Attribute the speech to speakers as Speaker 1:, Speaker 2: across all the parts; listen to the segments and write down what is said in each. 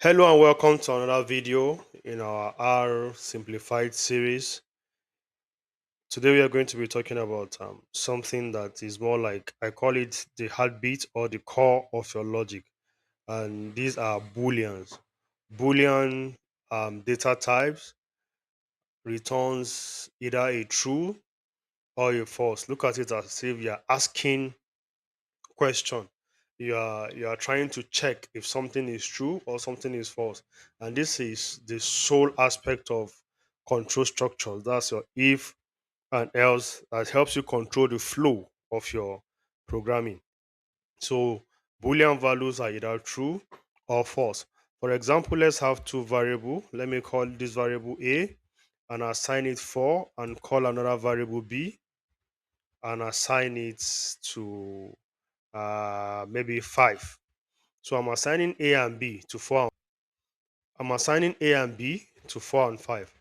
Speaker 1: Hello and welcome to another video in our R Simplified series. Today we are going to be talking about something that is more like I call it the heartbeat or the core of your logic, and these are Booleans. Boolean data types returns either a true or a false. Look at it as if you are asking question. You are trying to check if something is true or something is false, and this is the sole aspect of control structures. That's your if and else that helps you control the flow of your programming. So boolean values are either true or false. For example, let's have two variable. Let me call this variable a and assign it 4 and call another variable b and assign it to maybe 5. So I'm assigning A and B to 4 and 5.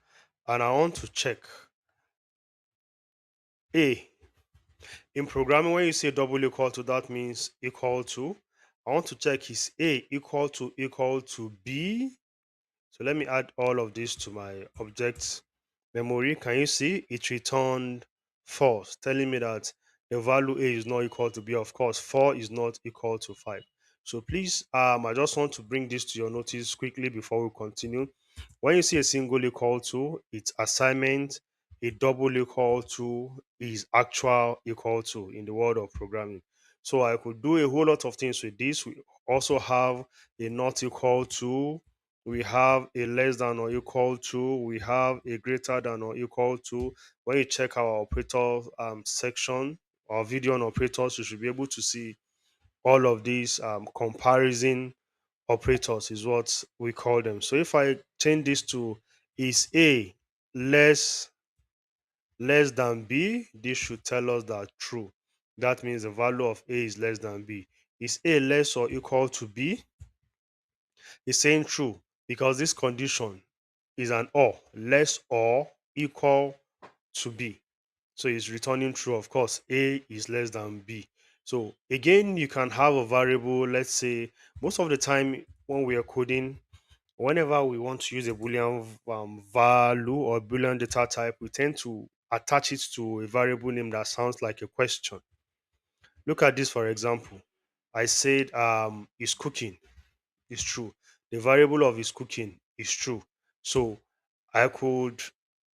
Speaker 1: And I want to check A. In programming, when you say double equal to, that means equal to. I want to check is A equal to B. So let me add all of this to my object memory. Can you see it returned false, telling me that the value A is not equal to B? Of course, 4 is not equal to 5. So please, I just want to bring this to your notice quickly before we continue. When you see a single equal to, it's assignment. A double equal to is actual equal to in the world of programming. So I could do a whole lot of things with this. We also have a not equal to, we have a less than or equal to, we have a greater than or equal to. When you check our operator section or video on operators, you should be able to see all of these comparison operators is what we call them. So if I change this to is A less than B, this should tell us that true. That means the value of A is less than B. Is A less or equal to B? It's saying true because this condition is an or, less or equal to B. So it's returning true. Of course, A is less than B. So again, you can have a variable. Let's say most of the time when we are coding, whenever we want to use a Boolean value or Boolean data type, we tend to attach it to a variable name that sounds like a question. Look at this, for example. I said is cooking is true. The variable of is cooking is true. So I could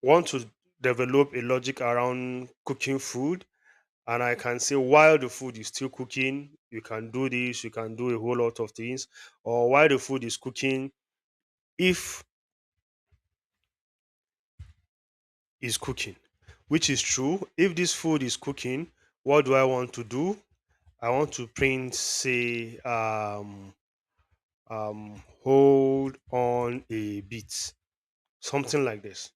Speaker 1: want to develop a logic around cooking food, and I can say while the food is still cooking, you can do this, you can do a whole lot of things, or while the food is cooking, if is cooking, which is true. If this food is cooking, what do I want to do? I want to print, say, hold on a bit, something like this.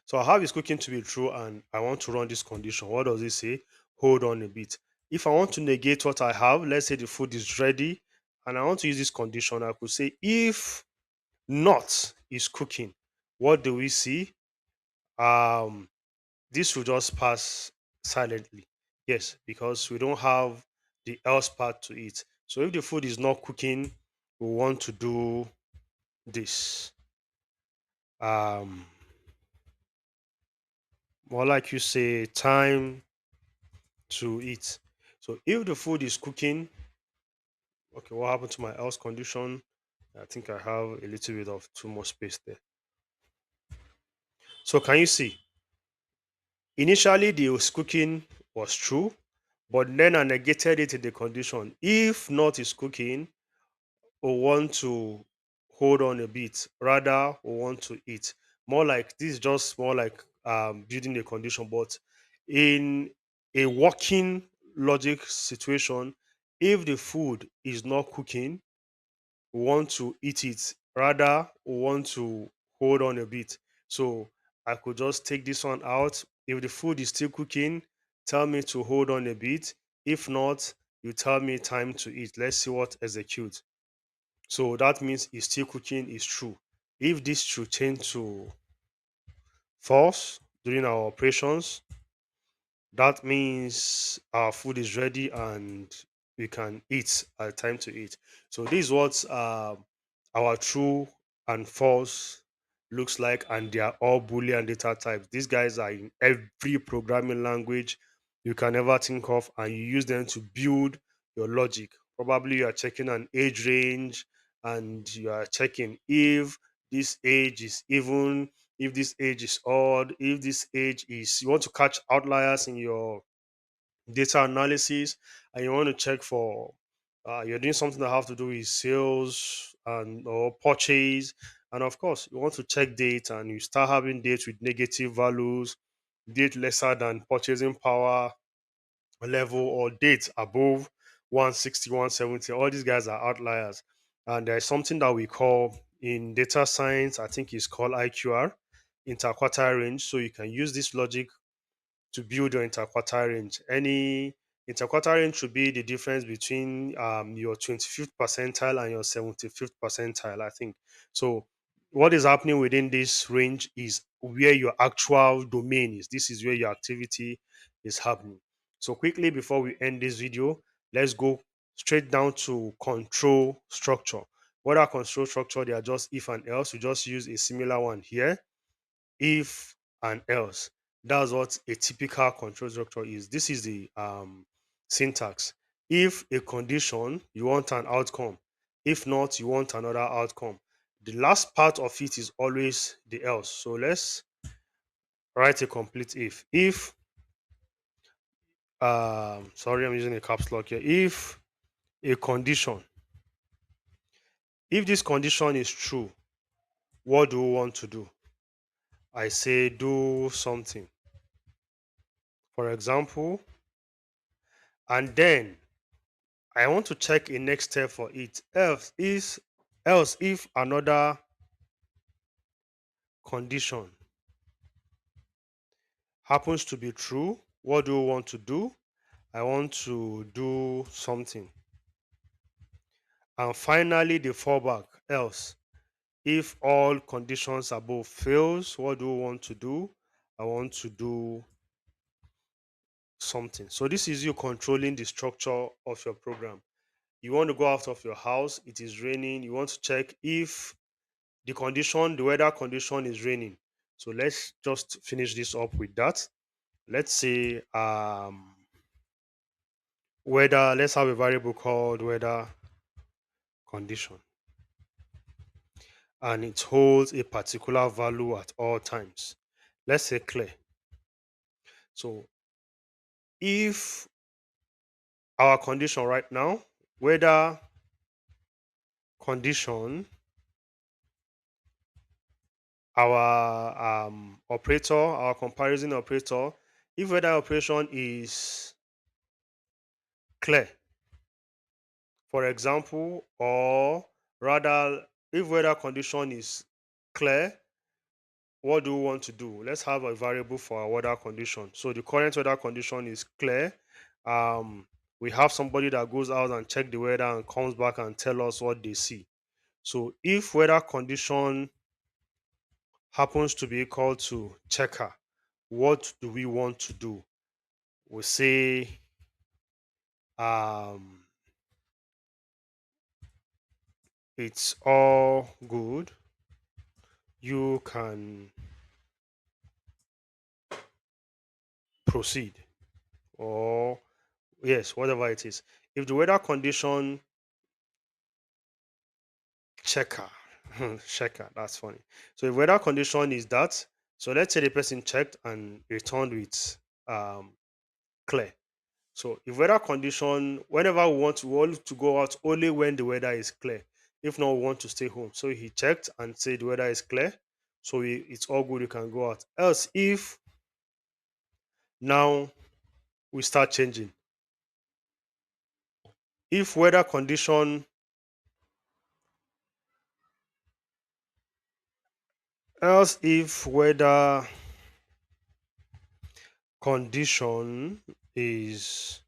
Speaker 1: So I have is cooking to be true, and I want to run this condition. What does it say? Hold on a bit. If I want to negate what I have, let's say the food is ready, and I want to use this condition, I could say if not is cooking, what do we see? Um, this will just pass silently. Yes, because we don't have the else part to it. So if the food is not cooking, we want to do this. Um, more like you say, time to eat. So if the food is cooking, okay, what happened to my else condition? I think I have a little bit of too much space there. So can you see? Initially, the was cooking was true, but then I negated it in the condition. If not is cooking, we want to hold on a bit. Rather, we want to eat. More like this is just more like building a condition, but in a working logic situation, if the food is not cooking, we want to eat it. Rather, we want to hold on a bit. So I could just take this one out. If the food is still cooking, tell me to hold on a bit. If not, you tell me time to eat. Let's see what executes. So that means it's still cooking is true. If this should change to false during our operations, that means our food is ready and we can eat at time to eat. So this is what our true and false looks like, and they are all Boolean data types. These guys are in every programming language you can ever think of, and you use them to build your logic. Probably you are checking an age range, and you are checking if this age is even, if this age is odd, if this age is, you want to catch outliers in your data analysis, and you want to check for, you're doing something that have to do with sales and or purchase, and of course you want to check date, and you start having dates with negative values, date lesser than purchasing power level, or dates above 160, 170. All these guys are outliers, and there's something that we call in data science, I think it's called IQR, interquartile range. So you can use this logic to build your interquartile range. Any interquartile range should be the difference between your 25th percentile and your 75th percentile, I think. So what is happening within this range is where your actual domain is. This is where your activity is happening. So quickly before we end this video, let's go straight down to control structure. What are control structure? They are just if and else. We just use a similar one here, if and else. That's what a typical control structure is. This is the syntax. If a condition, you want an outcome. If not, you want another outcome. The last part of it is always the else. So let's write a complete if. If, sorry, I'm using a caps lock here. If a condition, if this condition is true, what do we want to do? I say do something. For example, and then I want to check a next step for it. Else if another condition happens to be true, what do we want to do? I want to do something. And finally, the fallback. Else if all conditions above fails, what do we want to do? I want to do something. So this is you controlling the structure of your program. You want to go out of your house, it is raining, you want to check if the weather condition is raining. So let's just finish this up with that. Let's say weather, let's have a variable called weather condition, and it holds a particular value at all times. Let's say clear. So if our condition right now, weather condition, our operator, our comparison operator, if weather operation is clear, for example, or rather, if weather condition is clear, what do we want to do? Let's have a variable for our weather condition. So the current weather condition is clear. Um, we have somebody that goes out and check the weather and comes back and tell us what they see. So if weather condition happens to be equal to checker, what do we want to do? We say um, it's all good. You can proceed, or yes, whatever it is. If the weather condition checker, checker, that's funny. So if weather condition is that, so let's say the person checked and returned with um, clear. So if weather condition, whenever we want to go out only when the weather is clear. If not, we want to stay home. So he checked and said the weather is clear. So it's all good, you can go out. Else, if now we start changing, if weather condition, else if weather condition is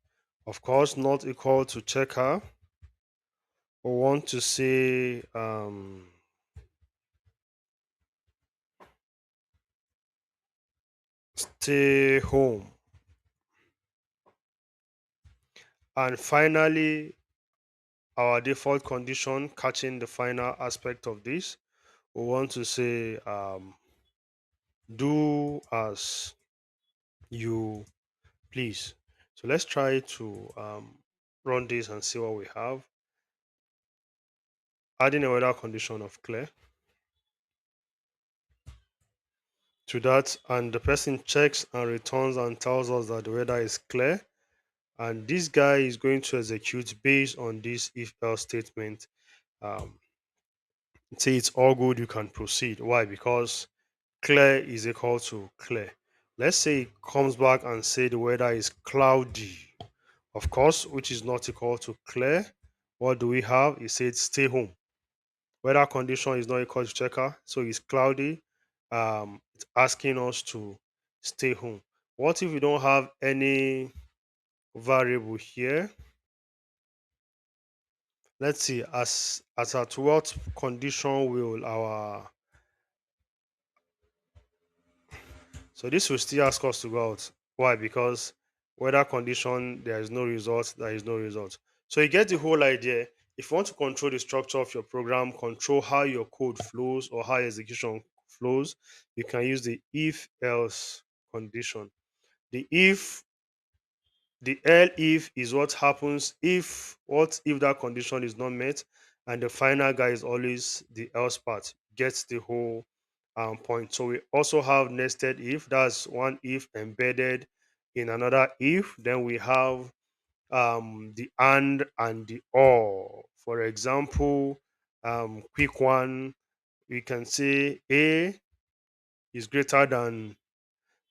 Speaker 1: of course not equal to checker, we want to say stay home. And finally, our default condition catching the final aspect of this, we want to say do as you please. So let's try to run this and see what we have. Adding a weather condition of clear to that, and the person checks and returns and tells us that the weather is clear, and this guy is going to execute based on this if else statement. um, Say it's all good, you can proceed. Why? Because clear is equal to clear. Let's say it comes back and say the weather is cloudy, of course, which is not equal to clear. What do we have? It said stay home. Weather condition is not equal to checker, so it's cloudy. It's asking us to stay home. What if we don't have any variable here? Let's see, as at what condition will our, so this will still ask us to go out. Why? Because weather condition, there is no result, there is no result. So you get the whole idea. If you want to control the structure of your program, control how your code flows or how execution flows, you can use the if else condition. The if is what happens if that condition is not met, and the final guy is always the else part. Gets the whole point. So we also have nested if. That's one if embedded in another if. Then we have the and the or. For example, quick one, we can say A is greater than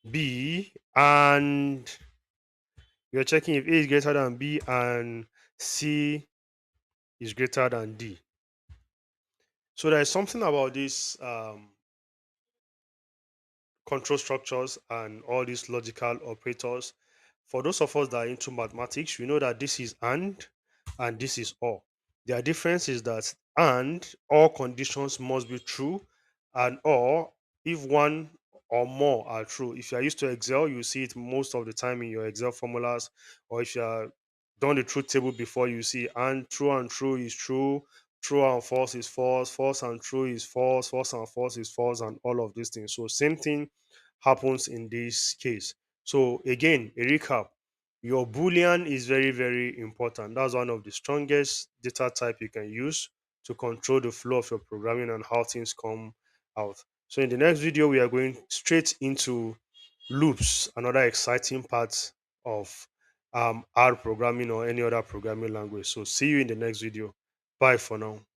Speaker 1: B, and you're checking if A is greater than B and C is greater than D. So there's something about this control structures and all these logical operators. For those of us that are into mathematics, we know that this is and this is or. Their difference is that and all conditions must be true, and or if one or more are true. If you are used to Excel, you see it most of the time in your Excel formulas, or if you are done the truth table before, you see and true is true, true and false is false, false and true is false, false and false is false, and all of these things. So same thing happens in this case. So again, a recap, your boolean is very, very important. That's one of the strongest data type you can use to control the flow of your programming and how things come out. So in the next video, we are going straight into loops, another exciting part of R programming or any other programming language. So see you in the next video. Bye for now.